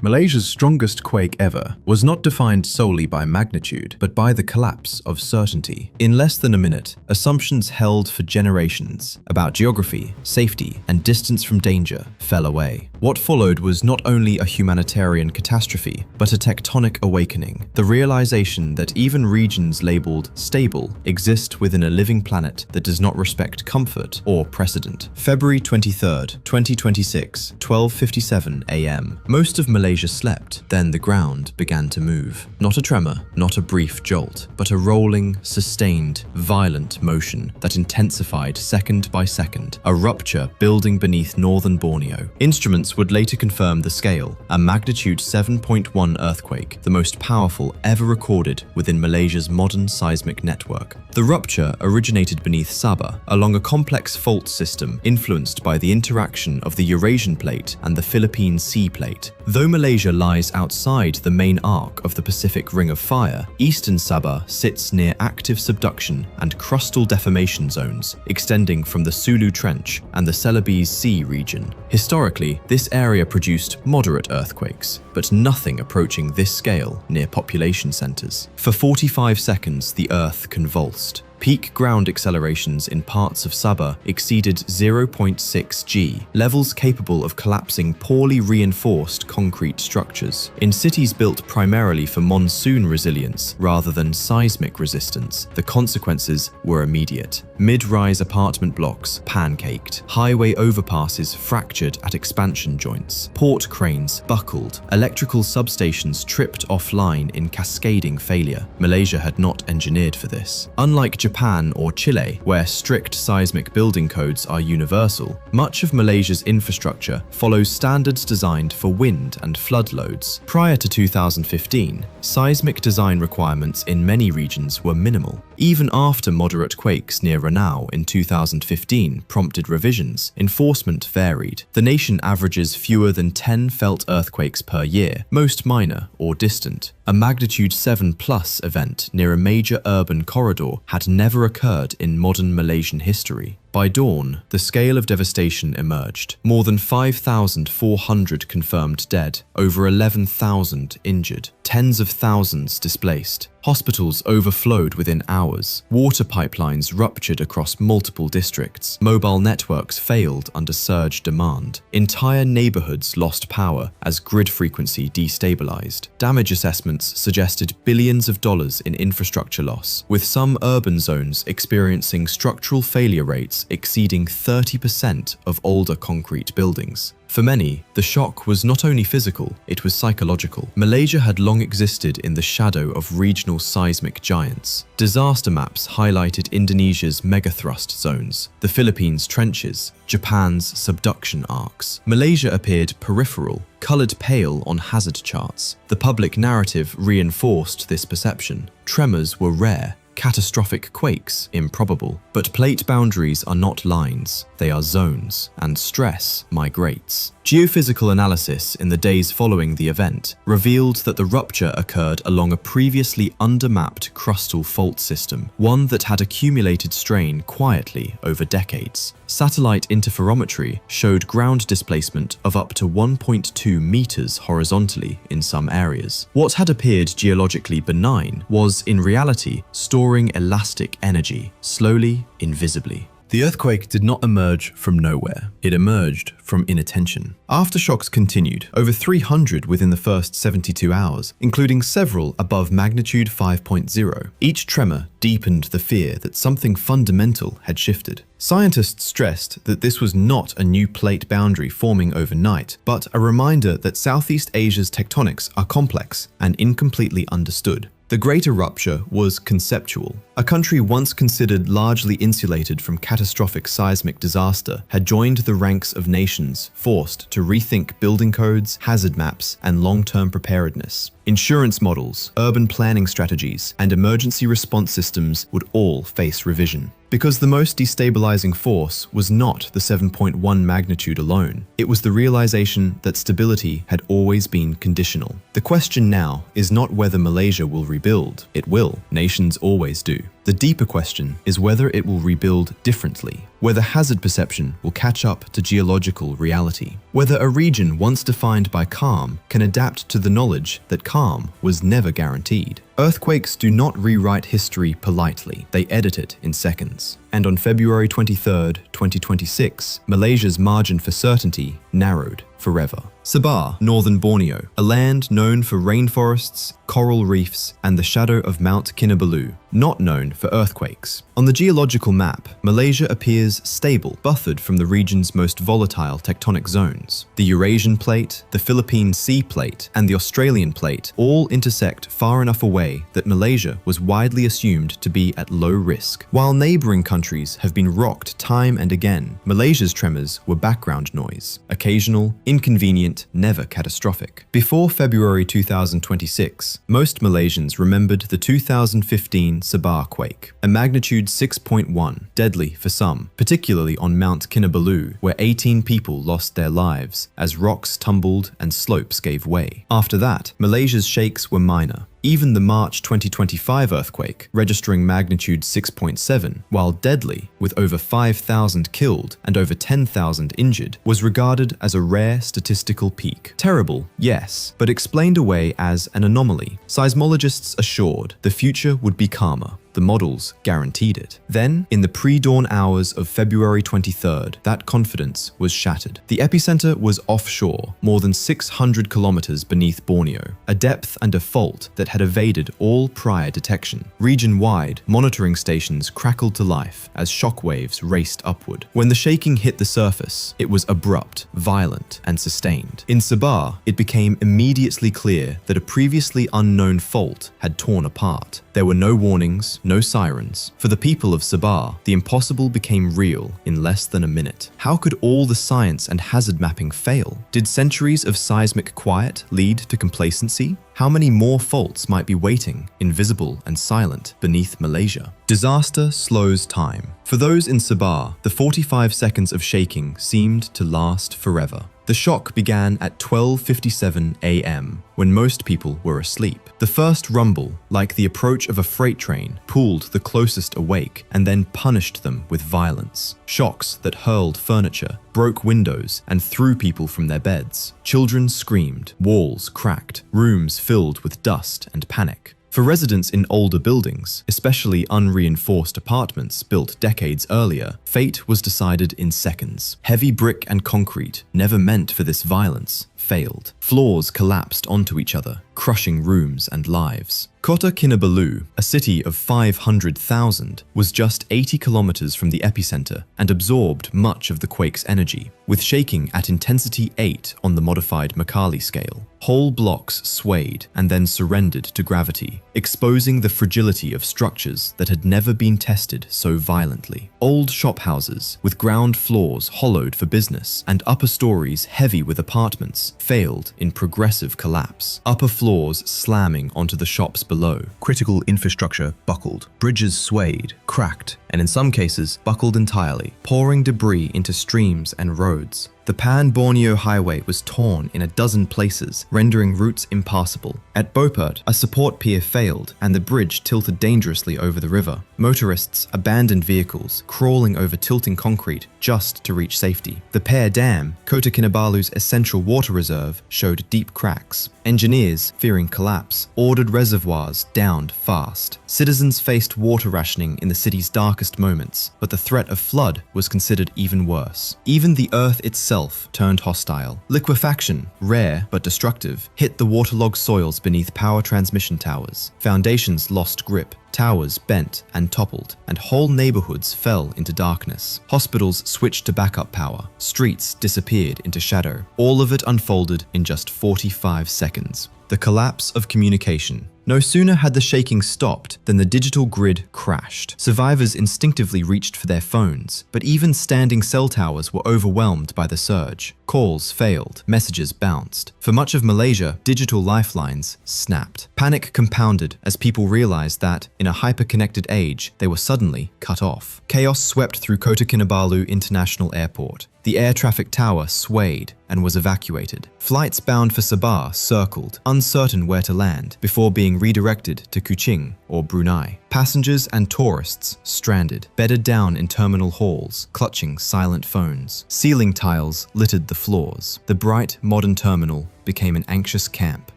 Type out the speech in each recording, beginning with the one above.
Malaysia's strongest quake ever was not defined solely by magnitude, but by the collapse of certainty. In less than a minute, assumptions held for generations about geography, safety, and distance from danger fell away. What followed was not only a humanitarian catastrophe, but a tectonic awakening. The realization that even regions labeled stable exist within a living planet that does not respect comfort or precedent. February 23rd, 2026, 12:57 a.m. Most of Malaysia slept, then the ground began to move. Not a tremor, not a brief jolt, but a rolling, sustained, violent motion that intensified second by second, a rupture building beneath northern Borneo. Instruments would later confirm the scale, a magnitude 7.1 earthquake, the most powerful ever recorded within Malaysia's modern seismic network. The rupture originated beneath Sabah, along a complex fault system influenced by the interaction of the Eurasian plate and the Philippine Sea plate. Though Malaysia lies outside the main arc of the Pacific Ring of Fire, eastern Sabah sits near active subduction and crustal deformation zones, extending from the Sulu Trench and the Celebes Sea region. Historically, this area produced moderate earthquakes, but nothing approaching this scale near population centers. For 45 seconds, the Earth convulsed. Peak ground accelerations in parts of Sabah exceeded 0.6 G, levels capable of collapsing poorly reinforced concrete structures. In cities built primarily for monsoon resilience rather than seismic resistance, the consequences were immediate. Mid-rise apartment blocks pancaked, highway overpasses fractured at expansion joints, port cranes buckled, electrical substations tripped offline in cascading failure. Malaysia had not engineered for this. Unlike Japan or Chile, where strict seismic building codes are universal, much of Malaysia's infrastructure follows standards designed for wind and flood loads. Prior to 2015, seismic design requirements in many regions were minimal. Even after moderate quakes near Borneo in 2015 prompted revisions, enforcement varied. The nation averages fewer than 10 felt earthquakes per year, most minor or distant. A magnitude 7+ event near a major urban corridor had never occurred in modern Malaysian history. By dawn, the scale of devastation emerged. More than 5,400 confirmed dead, over 11,000 injured, tens of thousands displaced. Hospitals overflowed within hours. Water pipelines ruptured across multiple districts. Mobile networks failed under surge demand. Entire neighborhoods lost power as grid frequency destabilized. Damage assessments suggested billions of dollars in infrastructure loss, with some urban zones experiencing structural failure rates exceeding 30% of older concrete buildings. For many, the shock was not only physical, it was psychological. Malaysia had long existed in the shadow of regional seismic giants. Disaster maps highlighted Indonesia's megathrust zones, the Philippines' trenches, Japan's subduction arcs. Malaysia appeared peripheral, colored pale on hazard charts. The public narrative reinforced this perception. Tremors were rare, catastrophic quakes improbable. But plate boundaries are not lines, they are zones, and stress migrates. Geophysical analysis in the days following the event revealed that the rupture occurred along a previously undermapped crustal fault system, one that had accumulated strain quietly over decades. Satellite interferometry showed ground displacement of up to 1.2 meters horizontally in some areas. What had appeared geologically benign was, in reality, storing elastic energy, slowly, invisibly. The earthquake did not emerge from nowhere. It emerged from inattention. Aftershocks continued, over 300 within the first 72 hours, including several above magnitude 5.0. Each tremor deepened the fear that something fundamental had shifted. Scientists stressed that this was not a new plate boundary forming overnight, but a reminder that Southeast Asia's tectonics are complex and incompletely understood. The greater rupture was conceptual. A country once considered largely insulated from catastrophic seismic disaster had joined the ranks of nations forced to rethink building codes, hazard maps, and long-term preparedness. Insurance models, urban planning strategies, and emergency response systems would all face revision. Because the most destabilizing force was not the 7.1 magnitude alone, it was the realization that stability had always been conditional. The question now is not whether Malaysia will rebuild. It will. Nations always do. The deeper question is whether it will rebuild differently, whether hazard perception will catch up to geological reality, whether a region once defined by calm can adapt to the knowledge that calm was never guaranteed. Earthquakes do not rewrite history politely, they edit it in seconds. And on February 23, 2026, Malaysia's margin for certainty narrowed forever. Sabah, northern Borneo, a land known for rainforests, coral reefs, and the shadow of Mount Kinabalu, not known for earthquakes. On the geological map, Malaysia appears stable, buffered from the region's most volatile tectonic zones. The Eurasian plate, the Philippine Sea plate, and the Australian plate all intersect far enough away that Malaysia was widely assumed to be at low risk. While neighboring countries have been rocked time and again, Malaysia's tremors were background noise, occasional, inconvenient, never catastrophic. Before February 2026, most Malaysians remembered the 2015 Sabah quake, a magnitude 6.1, deadly for some, particularly on Mount Kinabalu, where 18 people lost their lives as rocks tumbled and slopes gave way. After that, Malaysia's shakes were minor. Even the March 2025 earthquake, registering magnitude 6.7, while deadly, with over 5,000 killed and over 10,000 injured, was regarded as a rare statistical peak. Terrible, yes, but explained away as an anomaly. Seismologists assured the future would be calmer. The models guaranteed it. Then, in the pre-dawn hours of February 23rd, that confidence was shattered. The epicenter was offshore, more than 600 kilometers beneath Borneo, a depth and a fault that had evaded all prior detection. Region-wide, monitoring stations crackled to life as shock waves raced upward. When the shaking hit the surface, it was abrupt, violent, and sustained. In Sabah, it became immediately clear that a previously unknown fault had torn apart. There were no warnings, no sirens. For the people of Sabah, the impossible became real in less than a minute. How could all the science and hazard mapping fail? Did centuries of seismic quiet lead to complacency? How many more faults might be waiting, invisible and silent, beneath Malaysia? Disaster slows time. For those in Sabah, the 45 seconds of shaking seemed to last forever. The shock began at 12:57 a.m., when most people were asleep. The first rumble, like the approach of a freight train, pulled the closest awake and then punished them with violence. Shocks that hurled furniture, broke windows, and threw people from their beds. Children screamed, walls cracked, rooms filled with dust and panic. For residents in older buildings, especially unreinforced apartments built decades earlier, fate was decided in seconds. Heavy brick and concrete, never meant for this violence, failed. Floors collapsed onto each other, crushing rooms and lives. Kota Kinabalu, a city of 500,000, was just 80 kilometers from the epicenter and absorbed much of the quake's energy, with shaking at intensity 8 on the modified Mercalli scale. Whole blocks swayed and then surrendered to gravity, exposing the fragility of structures that had never been tested so violently. Old shophouses, with ground floors hollowed for business and upper stories heavy with apartments, failed in progressive collapse, upper floors slamming onto the shops below. Critical infrastructure buckled, bridges swayed, cracked, and in some cases buckled entirely, pouring debris into streams and roads. The Pan-Borneo highway was torn in a dozen places, rendering routes impassable. At Beauport, a support pier failed and the bridge tilted dangerously over the river. Motorists abandoned vehicles, crawling over tilting concrete just to reach safety. The Pear Dam, Kota Kinabalu's essential water reserve, showed deep cracks. Engineers, fearing collapse, ordered reservoirs downed fast. Citizens faced water rationing in the city's darkest moments, but the threat of flood was considered even worse. Even the earth itself turned hostile. Liquefaction, rare but destructive, hit the waterlogged soils beneath power transmission towers. Foundations lost grip. Towers bent and toppled, and whole neighborhoods fell into darkness. Hospitals switched to backup power. Streets disappeared into shadow. All of it unfolded in just 45 seconds. The collapse of communication. No sooner had the shaking stopped than the digital grid crashed. Survivors instinctively reached for their phones, but even standing cell towers were overwhelmed by the surge. Calls failed, messages bounced. For much of Malaysia, digital lifelines snapped. Panic compounded as people realized that, in a hyper-connected age, they were suddenly cut off. Chaos swept through Kota Kinabalu International Airport. The air traffic tower swayed and was evacuated. Flights bound for Sabah circled, uncertain where to land, before being redirected to Kuching or Brunei. Passengers and tourists stranded, bedded down in terminal halls, clutching silent phones. Ceiling tiles littered the floors. The bright, modern terminal became an anxious camp.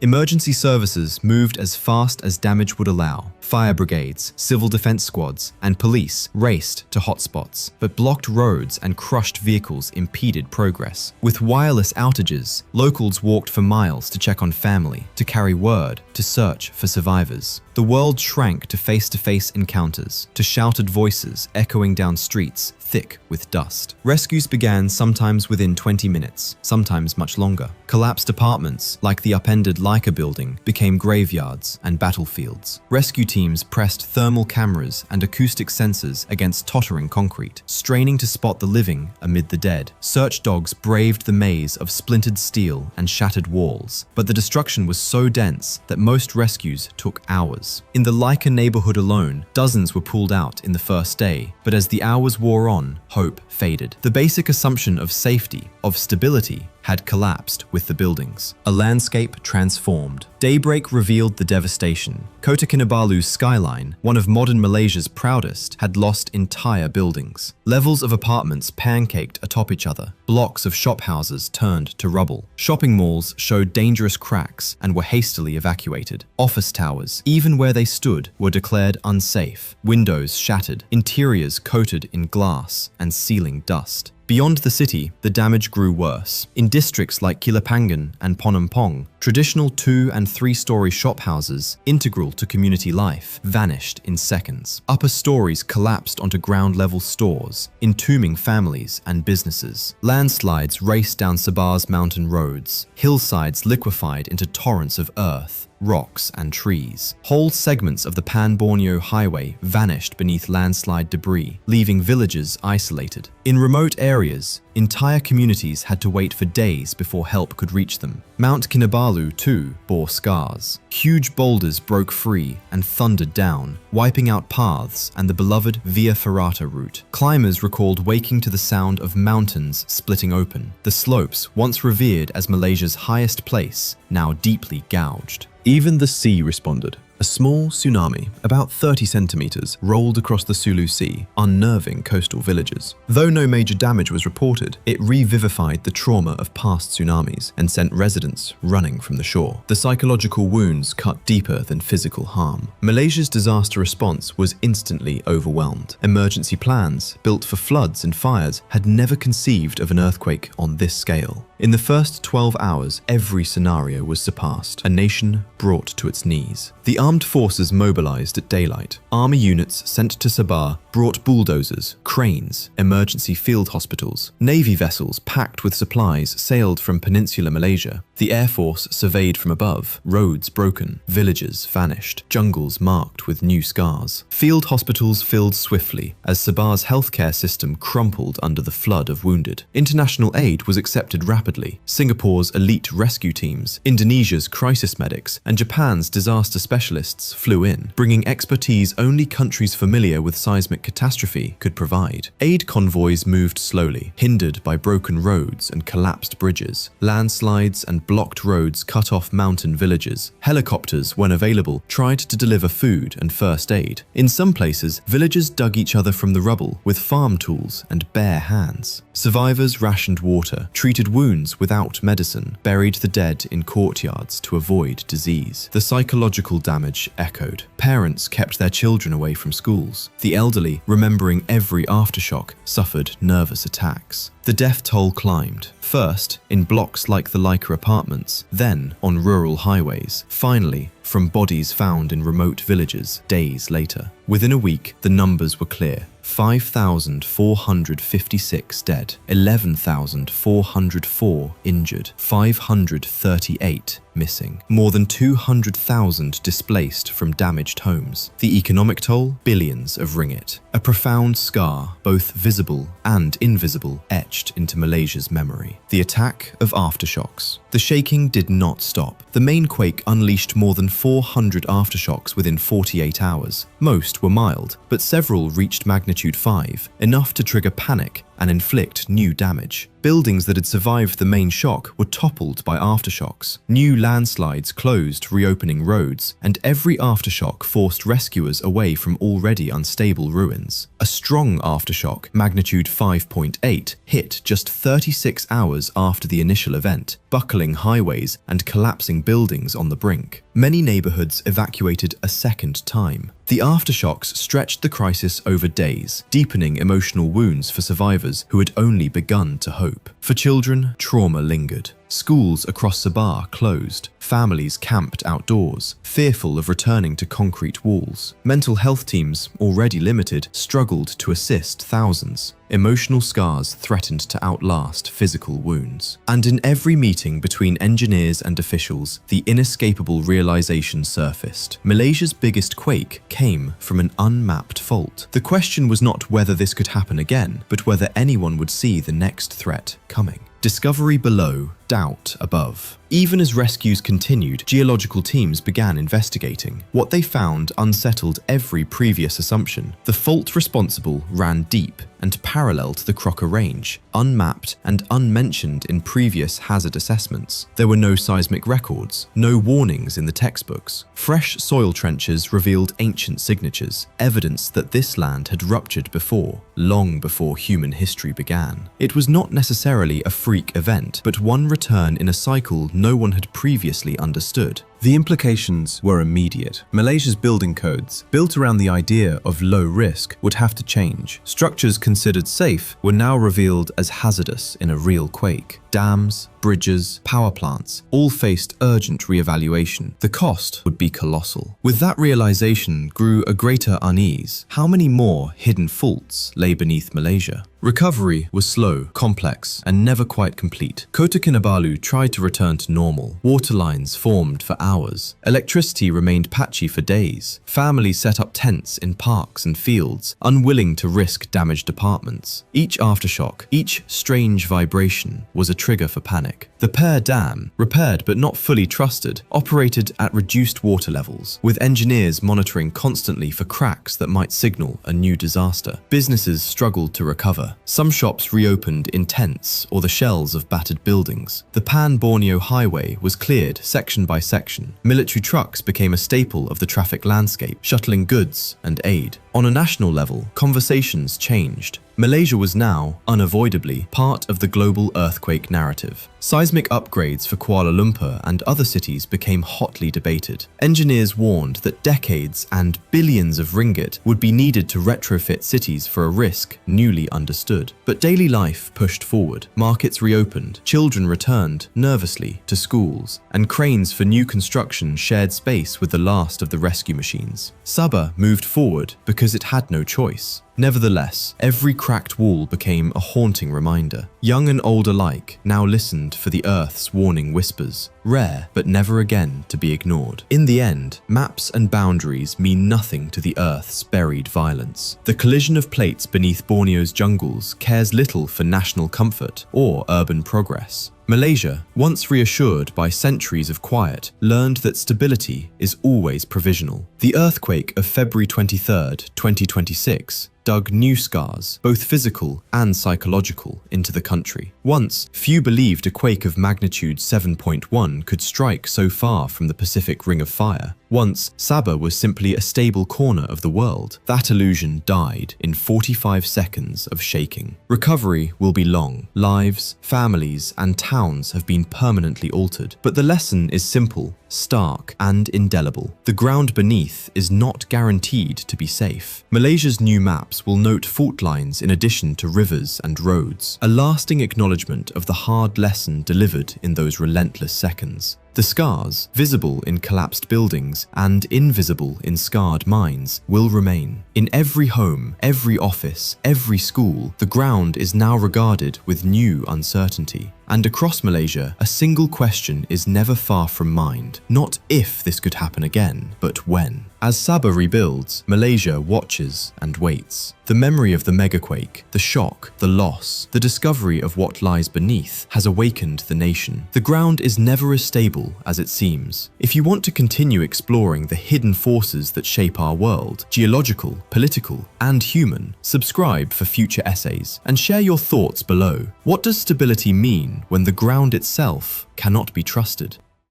Emergency services moved as fast as damage would allow. Fire brigades, civil defense squads, and police raced to hotspots, but blocked roads and crushed vehicles impeded progress. With wireless outages, locals walked for miles to check on family, to carry word, to search for survivors. The world shrank to face-to-face encounters, to shouted voices echoing down streets thick with dust. Rescues began sometimes within 20 minutes, sometimes much longer. Collapsed apartments, like the upended Leica building, became graveyards and battlefields. Rescue teams pressed thermal cameras and acoustic sensors against tottering concrete, straining to spot the living amid the dead. Search dogs braved the maze of splintered steel and shattered walls, but the destruction was so dense that most rescues took hours. In the Leica neighborhood alone, dozens were pulled out in the first day, but as the hours wore on, hope faded. The basic assumption of safety, of stability, had collapsed with the buildings. A landscape transformed. Daybreak revealed the devastation. Kota Kinabalu's skyline, one of modern Malaysia's proudest, had lost entire buildings. Levels of apartments pancaked atop each other. Blocks of shophouses turned to rubble. Shopping malls showed dangerous cracks and were hastily evacuated. Office towers, even where they stood, were declared unsafe. Windows shattered, interiors coated in glass and ceiling dust. Beyond the city, the damage grew worse. In districts like Kilapangan and Ponampong, traditional 2- and 3-story shophouses, integral to community life, vanished in seconds. Upper stories collapsed onto ground-level stores, entombing families and businesses. Landslides raced down Sabah's mountain roads. Hillsides liquefied into torrents of earth, rocks and trees. Whole segments of the Borneo highway vanished beneath landslide debris, leaving villages isolated. In remote areas, entire communities had to wait for days before help could reach them. Mount Kinabalu, too, bore scars. Huge boulders broke free and thundered down, wiping out paths and the beloved Via Ferrata route. Climbers recalled waking to the sound of mountains splitting open, the slopes once revered as Malaysia's highest place, now deeply gouged. Even the sea responded. A small tsunami, about 30 centimeters, rolled across the Sulu Sea, unnerving coastal villages. Though no major damage was reported, it revivified the trauma of past tsunamis and sent residents running from the shore. The psychological wounds cut deeper than physical harm. Malaysia's disaster response was instantly overwhelmed. Emergency plans, built for floods and fires, had never conceived of an earthquake on this scale. In the first 12 hours, every scenario was surpassed, a nation brought to its knees. The armed forces mobilized at daylight. Army units sent to Sabah brought bulldozers, cranes, emergency field hospitals. Navy vessels packed with supplies sailed from peninsular Malaysia. The Air Force surveyed from above, roads broken, villages vanished, jungles marked with new scars. Field hospitals filled swiftly as Sabah's healthcare system crumpled under the flood of wounded. International aid was accepted rapidly. Singapore's elite rescue teams, Indonesia's crisis medics, and Japan's disaster specialists flew in, bringing expertise only countries familiar with seismic catastrophe could provide. Aid convoys moved slowly, hindered by broken roads and collapsed bridges. Landslides and blocked roads cut off mountain villages. Helicopters, when available, tried to deliver food and first aid. In some places, villagers dug each other from the rubble with farm tools and bare hands. Survivors rationed water, treated wounds without medicine, buried the dead in courtyards to avoid disease. The psychological damage echoed. Parents kept their children away from schools. The elderly, remembering every aftershock, suffered nervous attacks. The death toll climbed, first in blocks like the Leica apartments, then on rural highways, finally from bodies found in remote villages days later. Within a week, the numbers were clear. 5,456 dead, 11,404 injured, 538 missing, more than 200,000 displaced from damaged homes. The economic toll? Billions of ringgit. A profound scar, both visible and invisible, etched into Malaysia's memory. The attack of aftershocks. The shaking did not stop. The main quake unleashed more than 400 aftershocks within 48 hours. Most were mild, but several reached magnitude 5, enough to trigger panic and inflict new damage. Buildings that had survived the main shock were toppled by aftershocks. New landslides closed, reopening roads, and every aftershock forced rescuers away from already unstable ruins. A strong aftershock, magnitude 5.8, hit just 36 hours after the initial event, buckling highways and collapsing buildings on the brink. Many neighborhoods evacuated a second time. The aftershocks stretched the crisis over days, deepening emotional wounds for survivors who had only begun to hope. For children, trauma lingered. Schools across Sabah closed. Families camped outdoors, fearful of returning to concrete walls. Mental health teams, already limited, struggled to assist thousands. Emotional scars threatened to outlast physical wounds. And in every meeting between engineers and officials, the inescapable realization surfaced. Malaysia's biggest quake came from an unmapped fault. The question was not whether this could happen again, but whether anyone would see the next threat coming. Discovery below, doubt above. Even as rescues continued, geological teams began investigating. What they found unsettled every previous assumption. The fault responsible ran deep and parallel to the Crocker Range, unmapped and unmentioned in previous hazard assessments. There were no seismic records, no warnings in the textbooks. Fresh soil trenches revealed ancient signatures, evidence that this land had ruptured before, long before human history began. It was not necessarily a freak event, but one return in a cycle no one had previously understood. The implications were immediate. Malaysia's building codes, built around the idea of low risk, would have to change. Structures considered safe were now revealed as hazardous in a real quake. Dams, bridges, power plants all faced urgent re-evaluation. The cost would be colossal. With that realization grew a greater unease. How many more hidden faults lay beneath Malaysia? Recovery was slow, complex, and never quite complete. Kota Kinabalu tried to return to normal. Water lines formed for hours. Electricity remained patchy for days. Families set up tents in parks and fields, unwilling to risk damaged apartments. Each aftershock, each strange vibration, was a trigger for panic. The Pear Dam, repaired but not fully trusted, operated at reduced water levels, with engineers monitoring constantly for cracks that might signal a new disaster. Businesses struggled to recover. Some shops reopened in tents or the shells of battered buildings. The Borneo highway was cleared section by section. Military trucks became a staple of the traffic landscape, shuttling goods and aid. On a national level, conversations changed. Malaysia was now, unavoidably, part of the global earthquake narrative. Seismic upgrades for Kuala Lumpur and other cities became hotly debated. Engineers warned that decades and billions of ringgit would be needed to retrofit cities for a risk newly understood. But daily life pushed forward. Markets reopened, children returned, nervously, to schools, and cranes for new construction shared space with the last of the rescue machines. Sabah moved forward because it had no choice. Nevertheless, every cracked wall became a haunting reminder. Young and old alike now listened for the Earth's warning whispers, rare but never again to be ignored. In the end, maps and boundaries mean nothing to the Earth's buried violence. The collision of plates beneath Borneo's jungles cares little for national comfort or urban progress. Malaysia, once reassured by centuries of quiet, learned that stability is always provisional. The earthquake of February 23, 2026, dug new scars, both physical and psychological, into the country. Once, few believed a quake of magnitude 7.1 could strike so far from the Pacific Ring of Fire. Once, Sabah was simply a stable corner of the world. That illusion died in 45 seconds of shaking. Recovery will be long. Lives, families, and towns have been permanently altered. But the lesson is simple, stark, and indelible. The ground beneath is not guaranteed to be safe. Malaysia's new maps will note fault lines in addition to rivers and roads, a lasting acknowledgement of the hard lesson delivered in those relentless seconds. The scars, visible in collapsed buildings and invisible in scarred minds, will remain. In every home, every office, every school, the ground is now regarded with new uncertainty. And across Malaysia, a single question is never far from mind. Not if this could happen again, but when. As Sabah rebuilds, Malaysia watches and waits. The memory of the megaquake, the shock, the loss, the discovery of what lies beneath has awakened the nation. The ground is never as stable as it seems. If you want to continue exploring the hidden forces that shape our world, geological, political, and human, subscribe for future essays and share your thoughts below. What does stability mean when the ground itself cannot be trusted?